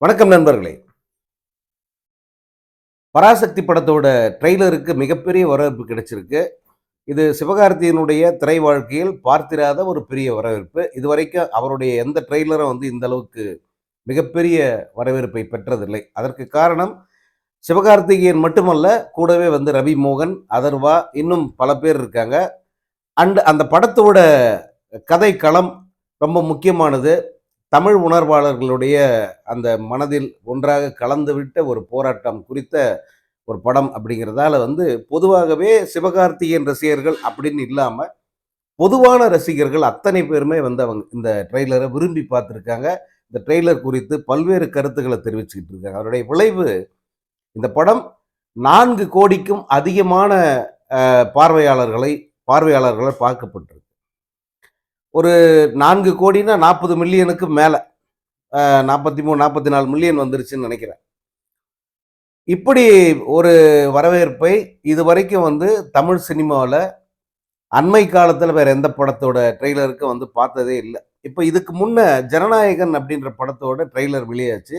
வணக்கம் நண்பர்களே. பராசக்தி படத்தோட ட்ரெய்லருக்கு மிகப்பெரிய வரவேற்பு கிடைச்சிருக்கு. இது சிவகார்த்திகேயனுடைய திரை வாழ்க்கையில் பார்த்திராத ஒரு பெரிய வரவேற்பு. இதுவரைக்கும் அவருடைய எந்த ட்ரெய்லரும் இந்த அளவுக்கு மிகப்பெரிய வரவேற்பை பெற்றதில்லை. அதற்கு காரணம் சிவகார்த்திகேயன் மட்டுமல்ல, கூடவே ரவி மோகன், அதர்வா இன்னும் பல பேர் இருக்காங்க. அந்த படத்தோட கதை களம் ரொம்ப முக்கியமானது. தமிழ் உணர்வாளர்களுடைய அந்த மனதில் ஒன்றாக கலந்துவிட்ட ஒரு போராட்டம் குறித்த ஒரு படம் அப்படிங்கிறதால பொதுவாகவே சிவகார்த்திகேயன் ரசிகர்கள் அப்படின்னு இல்லாம, பொதுவான ரசிகர்கள் அத்தனை பேருமே அவங்க இந்த ட்ரெய்லரை விரும்பி பார்த்துருக்காங்க. இந்த ட்ரெய்லர் குறித்து பல்வேறு கருத்துக்களை தெரிவிச்சுக்கிட்டு இருக்காங்க. அதனுடைய விளைவு இந்த படம் 4,00,00,000க்கும் அதிகமான பார்வையாளர்களால் பார்க்கப்பட்டிருக்கு. ஒரு 4,00,00,000ன்னா 40 மில்லியனுக்கு மேல 43, 44 மில்லியன் வந்துருச்சுன்னு நினைக்கிறேன். இப்படி ஒரு வரவேற்பை இதுவரைக்கும் தமிழ் சினிமாவில் அண்மை காலத்தில் வேற எந்த படத்தோட ட்ரெய்லருக்கு பார்த்ததே இல்லை. இப்போ இதுக்கு முன்ன ஜனநாயகன் அப்படின்ற படத்தோட ட்ரெய்லர் வெளியாச்சு.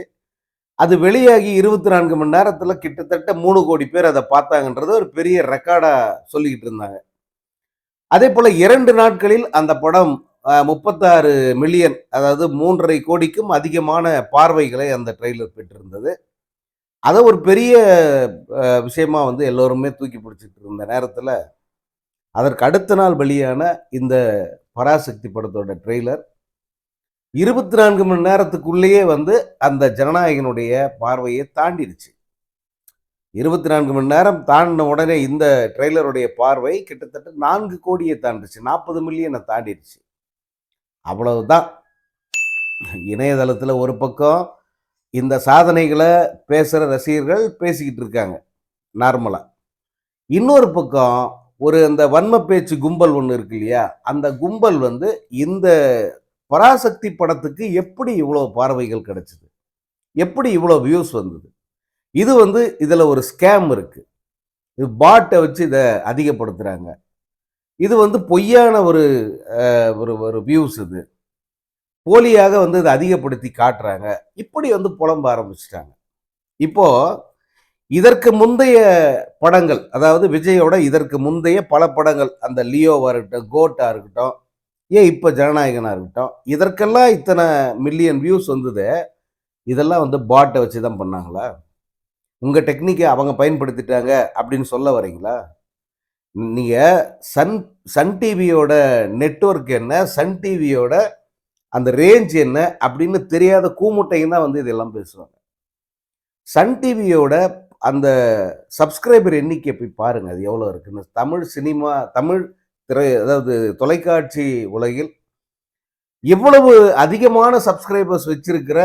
அது வெளியாகி 24 மணி நேரத்தில் கிட்டத்தட்ட 3 கோடி பேர் அதை பார்த்தாங்கன்றது ஒரு பெரிய ரெக்கார்டா சொல்லிக்கிட்டு இருந்தாங்க. அதே போல 2 நாட்களில் அந்த படம் 36 மில்லியன், அதாவது 3,50 கோடிக்கும் அதிகமான பார்வைகளை அந்த ட்ரெய்லர் பெற்றிருந்தது. அதை ஒரு பெரிய விஷயமா எல்லோருமே தூக்கி பிடிச்சிட்டு இருந்த நேரத்தில், அதற்கு அடுத்த நாள் வெளியான இந்த பராசக்தி படத்தோட ட்ரெய்லர் 24 மணி நேரத்துக்குள்ளேயே அந்த ஜனநாயகனுடைய பார்வையை தாண்டிடுச்சு. 24 மணி நேரம் தாண்டின உடனே இந்த ட்ரெய்லருடைய பார்வை கிட்டத்தட்ட 4 கோடியை தாண்டிச்சு, 40 மில்லியனை தாண்டிடுச்சு. அவ்வளவுதான். இணையதளத்தில் ஒரு பக்கம் இந்த சாதனைகளை பேசுகிற ரசிகர்கள் பேசிக்கிட்டு இருக்காங்க நார்மலாக. இன்னொரு பக்கம் அந்த வன்ம பேச்சு கும்பல் ஒன்று இருக்கு இல்லையா, அந்த கும்பல் இந்த பராசக்தி படத்துக்கு எப்படி இவ்வளோ பார்வைகள் கிடைச்சது, எப்படி இவ்வளோ வியூஸ் வந்தது, இது இதில் ஒரு ஸ்கேம் இருக்கு, இது பாட்டை வச்சு இதை அதிகப்படுத்துகிறாங்க, இது பொய்யான ஒரு ஒரு வியூஸ், இது போலியாக இதை அதிகப்படுத்தி காட்டுறாங்க, இப்படி புலம்ப ஆரம்பிச்சிட்டாங்க. இப்போ இதற்கு முந்தைய படங்கள், அதாவது விஜயோட இதற்கு முந்தைய பல படங்கள், அந்த லியோவா இருக்கட்டும், கோட்டா இருக்கட்டும், ஏன் இப்போ ஜனநாயகனா இருக்கட்டும், இதற்கெல்லாம் இத்தனை மில்லியன் வியூஸ் வந்தது. இதெல்லாம் பாட்டை வச்சு தான் பண்ணாங்களா? உங்க டெக்னிக்கை அவங்க பயன்படுத்திட்டாங்க அப்படின்னு சொல்ல வரீங்களா? நீங்க சன் சன் டிவியோட நெட்வொர்க் என்ன, சன் டிவியோட அந்த ரேஞ்ச் என்ன அப்படின்னு தெரியாத கூமுட்டையும் தான் இதெல்லாம் பேசுவாங்க. சன் டிவியோட அந்த சப்ஸ்கிரைபர் எண்ணிக்கை போய் பாருங்க, அது எவ்வளோ இருக்குன்னு. தமிழ் சினிமா, தமிழ் அதாவது தொலைக்காட்சி உலகில் இவ்வளவு அதிகமான சப்ஸ்கிரைபர்ஸ் வச்சிருக்கிற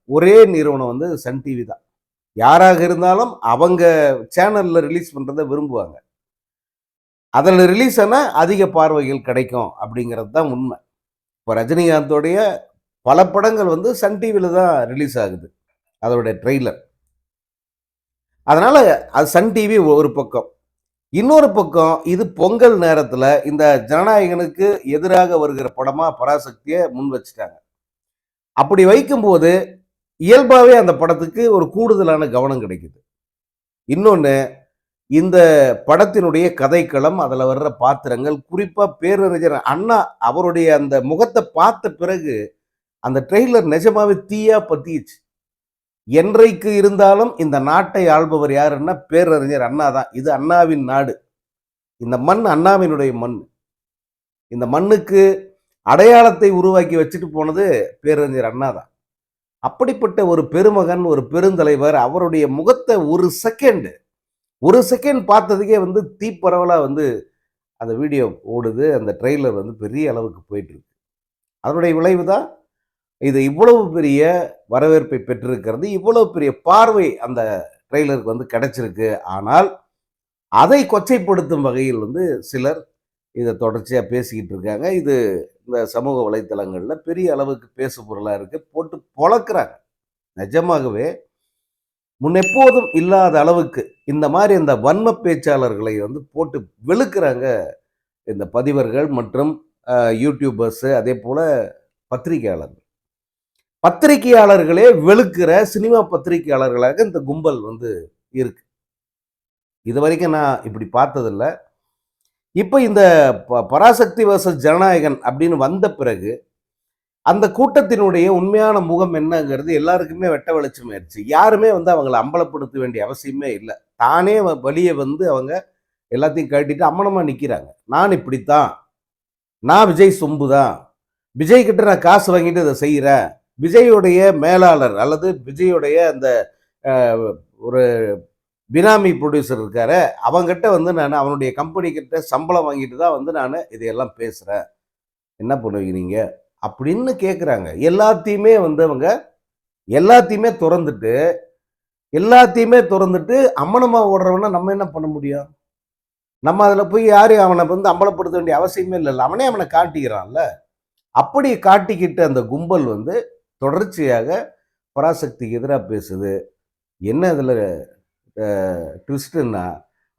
ஒரே நிறுவனம் சன் டிவி தான். யாராக இருந்தாலும் அவங்க சேனல்ல ரிலீஸ் பண்றதை விரும்புவாங்க. அதில் ரிலீஸ் ஆனால் அதிக பார்வைகள் கிடைக்கும் அப்படிங்கிறது தான் உண்மை. இப்போ ரஜினிகாந்தோடைய பல படங்கள் சன் டிவியில் தான் ரிலீஸ் ஆகுது, அதோடைய ட்ரெய்லர். அதனால அது சன் டிவி ஒரு பக்கம். இன்னொரு பக்கம் இது பொங்கல் நேரத்தில் இந்த ஜனநாயகனுக்கு எதிராக வருகிற படமா பராசக்தியை முன் வச்சுட்டாங்க. அப்படி வைக்கும்போது இயல்பாகவே அந்த படத்துக்கு ஒரு கூடுதலான கவனம் கிடைக்குது. இன்னொன்று, இந்த படத்தினுடைய கதைக்களம், அதில் வர்ற பாத்திரங்கள், குறிப்பாக பேரறிஞர் அண்ணா அவருடைய அந்த முகத்தை பார்த்த பிறகு அந்த ட்ரெய்லர் நிஜமாவே தீயா பத்திச்சு. என்றைக்கு இருந்தாலும் இந்த நாட்டை ஆள்பவர் யாருன்னா பேரறிஞர் அண்ணா தான். இது அண்ணாவின் நாடு, இந்த மண் அண்ணாவினுடைய மண். இந்த மண்ணுக்கு அடையாளத்தை உருவாக்கி வச்சுட்டு போனது பேரறிஞர் அண்ணா தான். அப்படிப்பட்ட ஒரு பெருமகன், ஒரு பெருந்தலைவர், அவருடைய முகத்தை ஒரு செகண்ட் பார்த்ததுக்கே தீப்பரவலா அந்த வீடியோ ஓடுது, அந்த ட்ரெய்லர் பெரிய அளவுக்கு போயிட்டு இருக்கு. அதனுடைய விளைவு தான் இது இவ்வளவு பெரிய வரவேற்பை பெற்றிருக்கிறது, இவ்வளவு பெரிய பார்வை அந்த ட்ரெய்லருக்கு கிடைச்சிருக்கு. ஆனால் அதை கொச்சைப்படுத்தும் வகையில் சிலர் இதை தொடர்ச்சியாக பேசிக்கிட்டு இருக்காங்க. இது இந்த சமூக வலைத்தளங்களில் பெரிய அளவுக்கு பேசு பொருளாக இருக்கு, போட்டு பொளக்குறாங்க. நிஜமாகவே முன்னெப்போதும் இல்லாத அளவுக்கு இந்த மாதிரி இந்த வன்ம பேச்சாளர்களை போட்டு வெளுக்கிறாங்க இந்த பதிவர்கள் மற்றும் யூடியூபர்ஸு, அதே போல் பத்திரிகையாளர்கள். பத்திரிகையாளர்களே வெளுக்கிற சினிமா பத்திரிகையாளர்களாக இந்த கும்பல் வந்து இருக்கு. இது வரைக்கும் நான் இப்படி பார்த்ததில்ல. இப்ப இந்த பராசக்தி வர்சஸ் ஜனநாயகன் அப்படின்னு வந்த பிறகு அந்த கூட்டத்தினுடைய உண்மையான முகம் என்னங்கிறது எல்லாருக்குமே வெட்ட வெளிச்சமாயிருச்சு. யாருமே வந்து அவங்கள அம்பலப்படுத்த வேண்டிய அவசியமே இல்ல. தானே வெளிய வந்து அவங்க எல்லாத்தையும் காட்டிட்டு அம்மனமா நிக்கிறாங்க. நான் இப்படித்தான். நான் விஜய் சொம்பு தான். விஜய் கிட்ட நான் காசு வாங்கிட்டு இத செய்றேன். விஜயுடைய மேலாளர் அல்லது விஜயுடைய அந்த அ ஒரு பினாமி புரொடியூசர் இருக்காரே, அவங்கிட்ட வந்து நானு அவனுடைய கம்பெனி கிட்ட சம்பளம் வாங்கிட்டு தான் வந்து நானு இதையெல்லாம் பேசுறேன். என்ன பண்ணுவீங்க நீங்க? அப்படின்னு கேட்குறாங்க. எல்லாத்தையுமே வந்து அவங்க எல்லாத்தையுமே தொறந்துட்டு எல்லாத்தையுமே தொறந்துட்டு அம்மனமா ஓடுறவன நம்ம என்ன பண்ண முடியும்? நம்ம அதில போய் யாரையும் அவன வந்து அம்பலப்படுத்த வேண்டிய அவசியமே இல்லல்ல. அவனே அவன காட்டிக்கிறான்ல. அப்படி காட்டிக்கிட்ட அந்த கும்பல் வந்து தொடர்ச்சியாக பராசக்திக்கு எதிரா பேசுது. என்ன அதில அ ட்விஸ்ட்டுன்னா,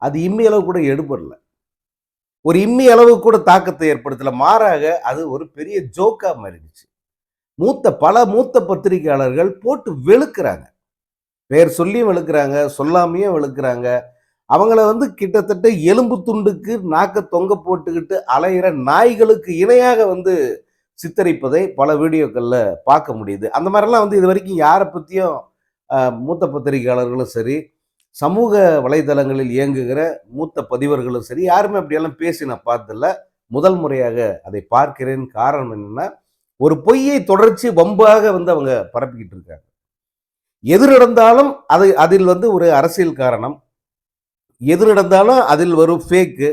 அது இம்மி அளவு கூட எடுபடல. ஒரு இம்மி அளவு கூட தாக்கத்தை ஏற்படுத்தல. மாறாக அது ஒரு பெரிய ஜோக்கா மாறிடுச்சு. பல மூத்த பத்திரிகையாளர்கள் போட்டு வெளுக்குறாங்க. பெயர் சொல்லியும் வெளுக்குறாங்க, சொல்லாமயும் வெளுக்குறாங்க. அவங்கள வந்து கிட்டத்தட்ட எலும்பு துண்டுக்கு நாக்க தொங்க போட்டுக்கிட்டு அலையிற நாய்களுக்கு இணையாக வந்து சித்தரிப்பதை பல வீடியோக்கள்ல பார்க்க முடியுது. அந்த மாரிலாம் வந்து இதுவரைக்கும் யார பத்தியும் மூத்த பத்திரிகையாளர்களும் சரி, சமூக வலைதளங்களில் இயங்குகிற மூத்த பதிவர்களும் சரி, யாருமே அப்படியெல்லாம் பேசி நான் பார்த்ததில்ல. முதல் முறையாக அதை பார்க்கிறேன். காரணம் என்னன்னா, ஒரு பொய்யை தொடர்ச்சி வம்பாக வந்து அவங்க பரப்பிக்கிட்டு இருக்காங்க. எது நடந்தாலும் அதில் வந்து ஒரு அரசியல் காரணம். எது நடந்தாலும் அதில் வரும் ஃபேக்கு.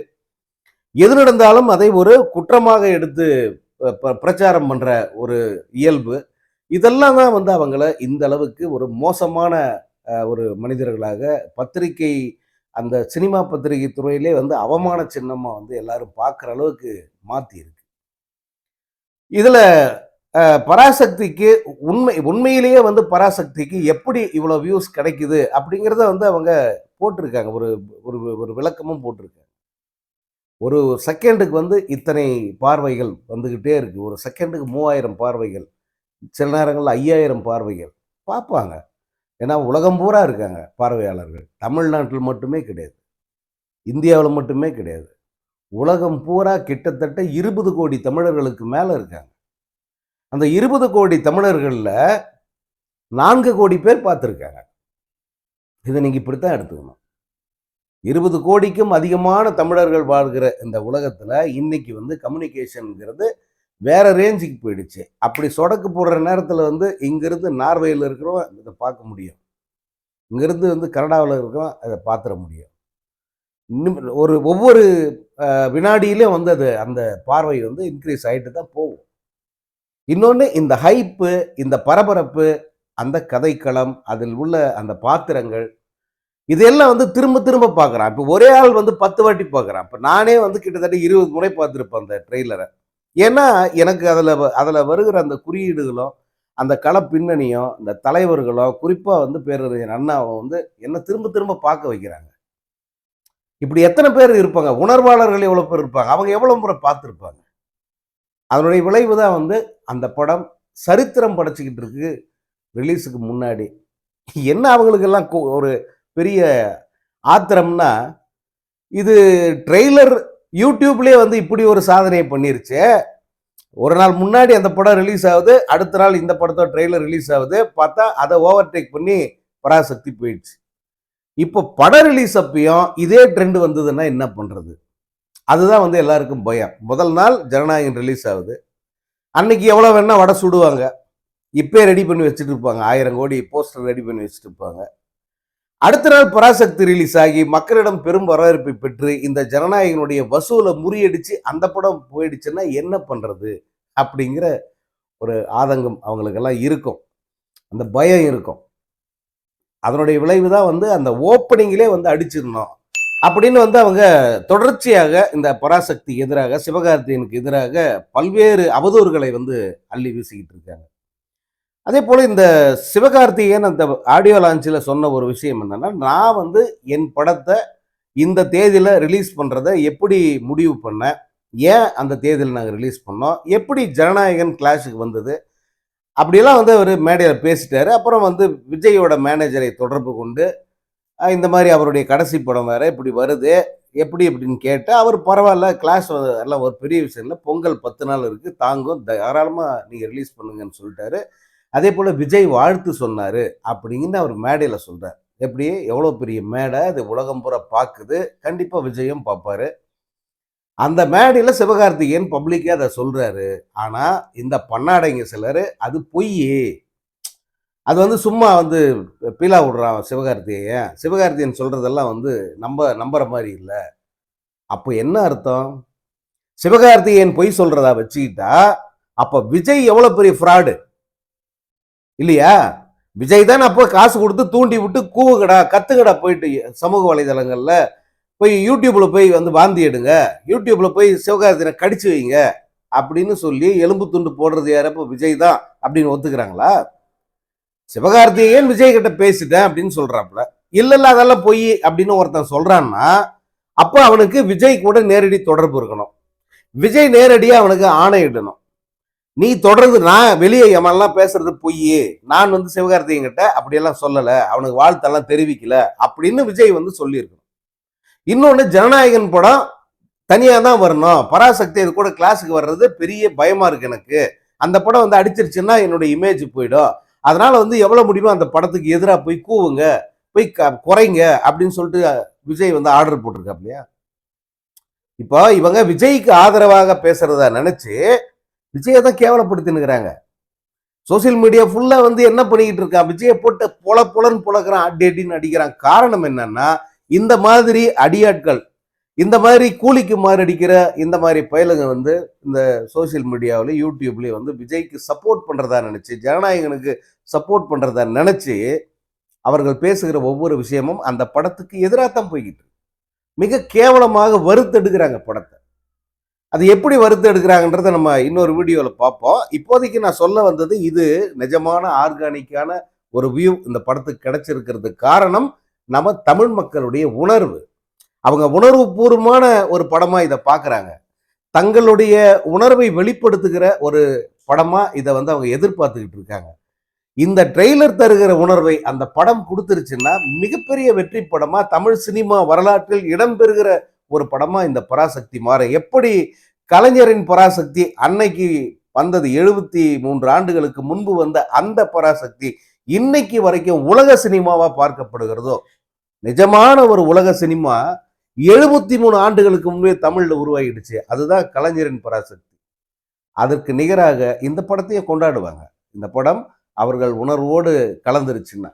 எது நடந்தாலும் அதை ஒரு குற்றமாக எடுத்து பிரச்சாரம் பண்ற ஒரு இயல்பு. இதெல்லாம் தான் வந்து அவங்கள இந்த அளவுக்கு ஒரு மோசமான ஒரு மனிதர்களாக பத்திரிகை அந்த சினிமா பத்திரிகை துறையிலே வந்து அவமான சின்னமா வந்து எல்லாரும் பார்க்குற அளவுக்கு மாத்தியிருக்கு. இதுல பராசக்திக்கு உண்மையிலேயே வந்து பராசக்திக்கு எப்படி இவ்வளோ வியூஸ் கிடைக்குது அப்படிங்கிறத வந்து அவங்க போட்டிருக்காங்க. ஒரு ஒரு ஒரு விளக்கமும் போட்டிருக்காங்க. ஒரு செகண்டுக்கு வந்து இத்தனை பார்வைகள் வந்துகிட்டே இருக்கு. ஒரு செகண்டுக்கு 3000 பார்வைகள். சில நேரங்கள்ல 5000 பார்வைகள். பார்ப்பாங்க. ஏன்னா உலகம் பூரா இருக்காங்க பார்வையாளர்கள். தமிழ்நாட்டில் மட்டுமே கிடையாது. இந்தியாவுல மட்டுமே கிடையாது. உலகம் பூரா கிட்டத்தட்ட 20 கோடி தமிழர்களுக்கு மேல இருக்காங்க. அந்த 20 கோடி தமிழர்கள்ல 4 கோடி பேர் பார்த்திருக்காங்க. இத நீங்க இப்படித்தான் எடுத்துக்கணும். 20 கோடிக்கும் அதிகமான தமிழர்கள் வாழ்கிற இந்த உலகத்துல இன்னைக்கு வந்து கம்யூனிகேஷன்ங்கிறது வேற ரேஞ்சுக்கு போயிடுச்சு. அப்படி சொடக்கு போடுற நேரத்துல வந்து இங்கிருந்து நார்வேல இருக்கிறவன் இத பார்க்க முடியும். இங்கிருந்து வந்து கனடாவுல இருக்கிறவன் அத பார்த்துற முடியும். இன்னும் ஒவ்வொரு வினாடியிலும் வந்து அந்த பார்வை வந்து இன்க்ரீஸ் ஆயிட்டு தான் போகும். இன்னொன்னு இந்த ஹைப்பு, இந்த பரபரப்பு, அந்த கதைக்களம், அதில் உள்ள அந்த பாத்திரங்கள், இதெல்லாம் வந்து திரும்ப திரும்ப பார்க்குறான். இப்போ ஒரே ஆள் வந்து 10 வாட்டி பார்க்குறான். இப்ப நானே வந்து கிட்டத்தட்ட 20 முறை பார்த்திருப்பேன் அந்த ட்ரெய்லர. ஏன்னா, எனக்கு அதுல வருகிற அந்த குறியீடுகளும், அந்த கள பின்னணியும், இந்த தலைவர்களும், குறிப்பா வந்து பேரறிஞர் அண்ணாவும் வந்து என்ன திரும்ப திரும்ப பார்க்க வைக்கிறாங்க. இப்படி எத்தன பேர் இருப்பாங்க? உணர்வாளர்கள் எவ்வளவு பேர் இருப்பாங்க? அவங்க எவ்வளவு முறை பார்த்திருப்பாங்க? அதனுடைய விளைவு தான் வந்து அந்த படம் சரித்திரம் படைச்சுக்கிட்டு இருக்கு ரிலீஸுக்கு முன்னாடி. என்ன அவங்களுக்கெல்லாம் ஒரு பெரிய ஆத்திரம்னா, இது ட்ரெய்லர் யூடியூப்லயே வந்து இப்படி ஒரு சாதனையை பண்ணிருச்சே. ஒரு நாள் முன்னாடி அந்த படம் ரிலீஸ் ஆகுது. அடுத்த நாள் இந்த படத்தோட ட்ரெய்லர் ரிலீஸ் ஆகுது. பார்த்தா அதை ஓவர்டேக் பண்ணி பராசக்தி போயிடுச்சு. இப்போ படம் ரிலீஸ் அப்பயும் இதே ட்ரெண்ட் வந்ததுன்னா என்ன பண்றது? அதுதான் வந்து எல்லாருக்கும் பயம். முதல் நாள் ஜனநாயகன் ரிலீஸ் ஆகுது. அன்னைக்கு எவ்வளவு வேணா வடை சுடுவாங்க. இப்பயே ரெடி பண்ணி வச்சுட்டு இருப்பாங்க. 1000 கோடி போஸ்டர் ரெடி பண்ணி வச்சுட்டு இருப்பாங்க. அடுத்த நாள் பராசக்தி ரிலீஸ் ஆகி மக்களிடம் பெரும் வரவேற்பை பெற்று இந்த ஜனநாயகனுடைய வசூலை முறியடிச்சு அந்த படம் போயிடுச்சுன்னா என்ன பண்றது? அப்படிங்கிற ஒரு ஆதங்கம் அவங்களுக்கெல்லாம் இருக்கும். அந்த பயம் இருக்கும். அதனுடைய விளைவு தான் வந்து அந்த ஓப்பனிங்கிலே வந்து அடிச்சிடணும் அப்படின்னு வந்து அவங்க தொடர்ச்சியாக இந்த பராசக்தி எதிராக, சிவகார்த்திகேயனுக்கு எதிராக பல்வேறு அவதூறுகளை வந்து அள்ளி வீசிக்கிட்டு இருக்காங்க. அதே போல இந்த சிவகார்த்திகேயன் அந்த ஆடியோ லான்ச்சில் சொன்ன ஒரு விஷயம் என்னன்னா, நான் வந்து என் படத்தை இந்த தேதியில ரிலீஸ் பண்றத எப்படி முடிவு பண்ணேன்? ஏன் அந்த தேதியில நாங்கள் ரிலீஸ் பண்ணோம்? எப்படி ஜனநாயகன் கிளாஷுக்கு வந்தது? அப்படியெல்லாம் வந்து அவர் மேடையில் பேசிட்டாரு. அப்புறம் வந்து விஜயோட மேனேஜரை தொடர்பு கொண்டு இந்த மாதிரி அவருடைய கடைசி படம் வேற இப்படி வருது எப்படி அப்படின்னு கேட்டு அவர் பரவாயில்ல கிளாஸ் எல்லாம் ஒரு பெரிய விஷயம் இல்லை, பொங்கல் 10 நாள் இருக்கு தாங்கும், தாராளமா நீங்க ரிலீஸ் பண்ணுங்கன்னு சொல்லிட்டாரு. அதே போல விஜய் வாழ்த்து சொன்னாரு அப்படின்னு அவர் மேடையில சொல்றாரு. எப்படி எவ்வளவு பெரிய மேடை அது, உலகம் பூரா பாக்குது, கண்டிப்பா விஜயும் பார்ப்பாரு. அந்த மேடையில சிவகார்த்திகேயன் பப்ளிக்கே அதை சொல்றாரு. ஆனா இந்த பண்ணாடைங்க சிலர் அது பொய், அது வந்து சும்மா வந்து பீலா விடுறான் சிவகார்த்திகேயன், சிவகார்த்திகேயன் சொல்றதெல்லாம் வந்து நம்புற மாதிரி இல்லை. அப்போ என்ன அர்த்தம்? சிவகார்த்திகேயன் பொய் சொல்றதா வச்சுக்கிட்டா அப்ப விஜய் எவ்வளவு பெரிய ஃப்ராடு இல்லையா? விஜய் தான் அப்போ காசு கொடுத்து தூண்டி விட்டு கூவுகடா கத்துக்கடா போயிட்டு சமூக வலைதளங்கள்ல போய் யூடியூப்ல போய் வந்து வாந்தி எடுங்க, யூடியூப்ல போய் சிவகார்த்திகேயனை கடிச்சு வைங்க அப்படின்னு சொல்லி எலும்பு துண்டு போடுறது யாரப்போ விஜய் தான் அப்படின்னு ஒத்துக்கிறாங்களா? சிவகார்த்திகேயன் விஜய் கிட்ட பேசிட்டேன் அப்படின்னு சொல்றாப்ல. இல்ல இல்ல அதெல்லாம் பொய் அப்படின்னு ஒருத்தன் சொல்றான்னா அப்ப அவனுக்கு விஜய் கூட நேரடி தொடர்பு இருக்கணும். விஜய் நேரடியா அவனுக்கு ஆணையிடணும். நீ தொடர்ந்து நான் வெளியே எவன்லாம் பேசுறது பொய், நான் வந்து சிவகார்த்திகேயன் கிட்ட அப்படியெல்லாம் சொல்லல, அவனுக்கு வாழ்த்தெல்லாம் தெரிவிக்கல அப்படின்னு விஜய் வந்து சொல்லியிருக்கணும். இன்னொன்னு ஜனநாயகன் படம் தனியா தான் வரணும், பராசக்தி இது கூட கிளாஸுக்கு வர்றது பெரிய பயமா இருக்கு எனக்கு, அந்த படம் வந்து அடிச்சிருச்சுன்னா என்னோட இமேஜ் போயிடும், அதனால வந்து எவ்வளவு முடியுமோ அந்த படத்துக்கு எதிராக போய் கூவுங்க, போய் குறைங்க அப்படின்னு சொல்லிட்டு விஜய் வந்து ஆர்டர் போட்டிருக்காப்லையா? இப்போ இவங்க விஜய்க்கு ஆதரவாக பேசுறதா நினைச்சு விஜயை தான் கேவலப்படுத்தினுக்கிறாங்க. சோசியல் மீடியா ஃபுல்லா வந்து என்ன பண்ணிக்கிட்டு இருக்கான், விஜயை போட்டு பொலன்னு பொழக்கிறான், அடி அடின்னு அடிக்கிறான். காரணம் என்னன்னா இந்த மாதிரி அடியாட்கள், இந்த மாதிரி கூலிக்கு மாரடிக்கிற இந்த மாதிரி பயலுங்க வந்து இந்த சோசியல் மீடியாவில் யூடியூப்லேயே வந்து விஜய்க்கு சப்போர்ட் பண்றதா நினைச்சு, ஜனநாயகனுக்கு சப்போர்ட் பண்றதா நினைச்சு அவர்கள் பேசுகிற ஒவ்வொரு விஷயமும் அந்த படத்துக்கு எதிராகத்தான் போய்கிட்டு மிக கேவலமாக வறுத்தெடுக்கிறாங்க படத்தை. அது எப்படி வறுத்து எடுக்கிறாங்கன்றத நம்ம இன்னொரு வீடியோவில் பார்ப்போம். இப்போதைக்கு நான் சொல்ல வந்தது இது நிஜமான ஆர்கானிக்கான ஒரு வியூ இந்த படத்துக்கு கிடைச்சிருக்கிறதுக்கு காரணம் நம்ம தமிழ் மக்களுடைய உணர்வு. அவங்க உணர்வு பூர்வமான ஒரு படமா இதை பார்க்குறாங்க. தங்களுடைய உணர்வை வெளிப்படுத்துகிற ஒரு படமா இதை வந்து அவங்க எதிர்பார்த்துக்கிட்டு இருக்காங்க. இந்த ட்ரெய்லர் தருகிற உணர்வை அந்த படம் கொடுத்துருச்சுன்னா மிகப்பெரிய வெற்றி படமா தமிழ் சினிமா வரலாற்றில் இடம்பெறுகிற ஒரு படமா இந்த பராசக்தி மாற. எப்படி கலைஞரின் பராசக்தி அன்னைக்கு வந்தது 73 ஆண்டுகளுக்கு முன்பு வந்த அந்த பராசக்தி இன்னைக்கு வரைக்கும் உலக சினிமாவா பார்க்கப்படுகிறதோ, நிஜமான ஒரு உலக சினிமா 73 ஆண்டுகளுக்கு முன்பே தமிழ்ல உருவாகிடுச்சு. அதுதான் கலைஞரின் பராசக்தி. அதற்கு நிகராக இந்த படத்தையே கொண்டாடுவாங்க. இந்த படம் அவர்கள் உணர்வோடு கலந்துருச்சுன்னா